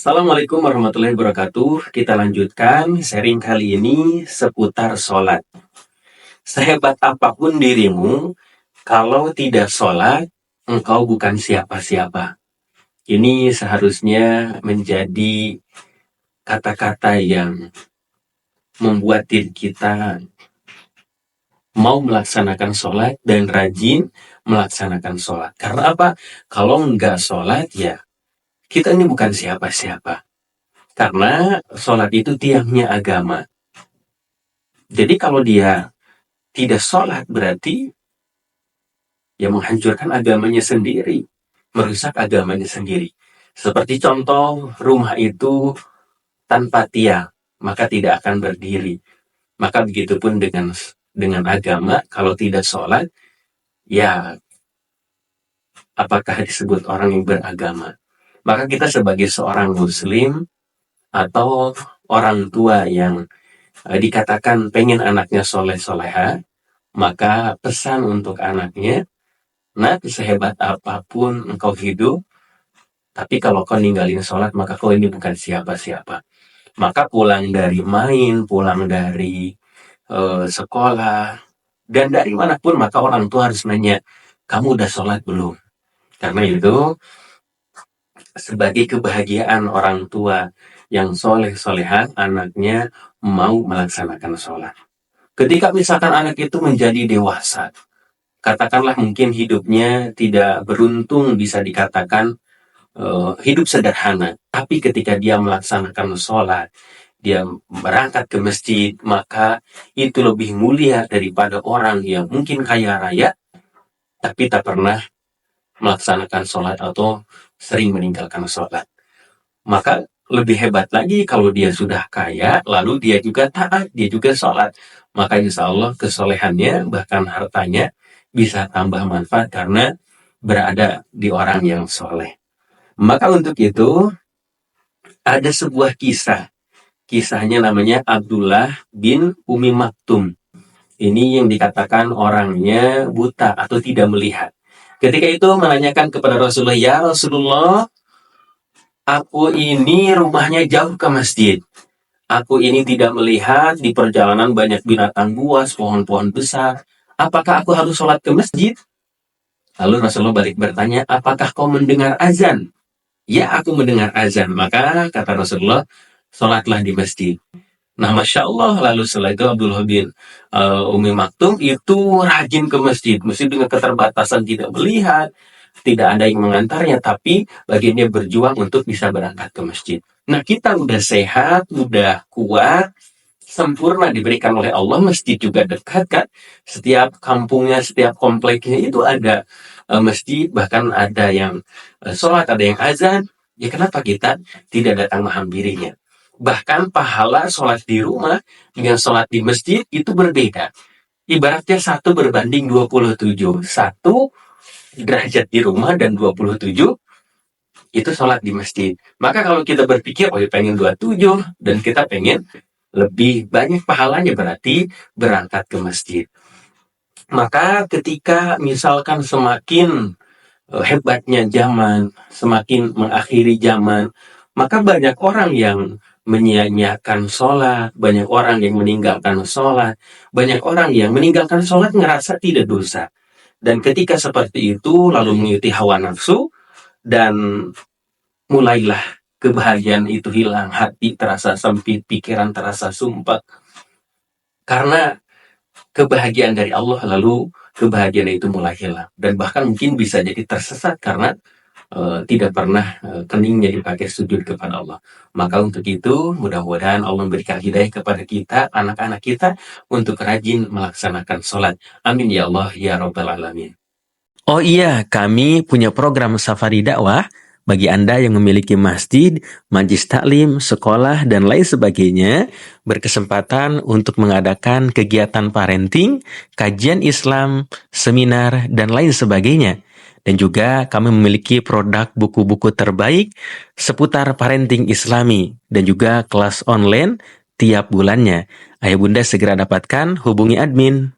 Assalamualaikum warahmatullahi wabarakatuh. Kita lanjutkan sharing kali ini seputar sholat. Sehebat apapun dirimu, kalau tidak sholat, engkau bukan siapa-siapa. Ini seharusnya menjadi kata-kata yang membuat diri kita mau melaksanakan sholat dan rajin melaksanakan sholat. Karena apa? Kalau enggak sholat, ya kita ini bukan siapa-siapa. Karena sholat itu tiangnya agama. Jadi kalau dia tidak sholat berarti ya menghancurkan agamanya sendiri, merusak agamanya sendiri. Seperti contoh, rumah itu tanpa tiang, maka tidak akan berdiri. Maka begitupun dengan agama, kalau tidak sholat, ya apakah disebut orang yang beragama? Maka kita sebagai seorang muslim atau orang tua yang dikatakan pengen anaknya soleh-soleha, maka pesan untuk anaknya, nak, sehebat apapun engkau hidup, tapi kalau kau ninggalin sholat, maka kau ini bukan siapa-siapa. Maka pulang dari main, pulang dari sekolah, dan dari manapun, maka orang tua harus nanya, kamu udah sholat belum? Karena itu, sebagai kebahagiaan orang tua yang soleh-solehan, anaknya mau melaksanakan sholat. Ketika misalkan anak itu menjadi dewasa, katakanlah mungkin hidupnya tidak beruntung, bisa dikatakan hidup sederhana, tapi ketika dia melaksanakan sholat, dia berangkat ke masjid, maka itu lebih mulia daripada orang yang mungkin kaya raya, tapi tak pernah melaksanakan sholat atau sering meninggalkan sholat. Maka lebih hebat lagi kalau dia sudah kaya, lalu dia juga taat, dia juga sholat. Maka insya Allah kesolehannya, bahkan hartanya, bisa tambah manfaat karena berada di orang yang soleh. Maka untuk itu, ada sebuah kisah. Kisahnya namanya Abdullah bin Umi Maktum. Ini yang dikatakan orangnya buta atau tidak melihat. Ketika itu menanyakan kepada Rasulullah, ya Rasulullah, aku ini rumahnya jauh ke masjid. Aku ini tidak melihat, di perjalanan banyak binatang buas, pohon-pohon besar. Apakah aku harus sholat ke masjid? Lalu Rasulullah balik bertanya, apakah kau mendengar azan? Ya, aku mendengar azan. Maka kata Rasulullah, sholatlah di masjid. Nah, Masya Allah, lalu setelah itu Abdullah bin Umi Maktum itu rajin ke masjid. Mesti dengan keterbatasan tidak melihat, tidak ada yang mengantarnya, tapi bagiannya berjuang untuk bisa berangkat ke masjid. Nah, kita udah sehat, udah kuat, sempurna diberikan oleh Allah, masjid juga dekat kan. Setiap kampungnya, setiap kompleknya itu ada masjid, bahkan ada yang sholat, ada yang azan. Ya kenapa kita tidak datang menghampirinya? Bahkan pahala sholat di rumah dengan sholat di masjid itu berbeda. Ibaratnya 1 berbanding 27. 1 derajat di rumah dan 27 itu sholat di masjid. Maka kalau kita berpikir, oh ya pengen 27 dan kita pengen lebih banyak pahalanya, berarti berangkat ke masjid. Maka ketika misalkan semakin hebatnya zaman, semakin mengakhiri zaman, maka banyak orang yang menyia-nyiakan sholat, banyak orang yang meninggalkan sholat, banyak orang yang meninggalkan sholat ngerasa tidak dosa. Dan ketika seperti itu, lalu mengikuti hawa nafsu, dan mulailah kebahagiaan itu hilang, hati terasa sempit, pikiran terasa sumpah. Karena kebahagiaan dari Allah, lalu kebahagiaan itu mulai hilang. Dan bahkan mungkin bisa jadi tersesat karena tidak pernah keningnya dipakai sujud kepada Allah. Maka untuk itu, mudah-mudahan Allah memberikan hidayah kepada kita, anak-anak kita, untuk rajin melaksanakan sholat. Amin ya Allah, ya Rabbal Alamin. Oh iya, kami punya program Safari Dakwah bagi Anda yang memiliki masjid, majlis taklim, sekolah, dan lain sebagainya, berkesempatan untuk mengadakan kegiatan parenting, kajian Islam, seminar, dan lain sebagainya. Dan juga kami memiliki produk buku-buku terbaik seputar parenting Islami dan juga kelas online tiap bulannya. Ayo Bunda segera dapatkan, hubungi admin.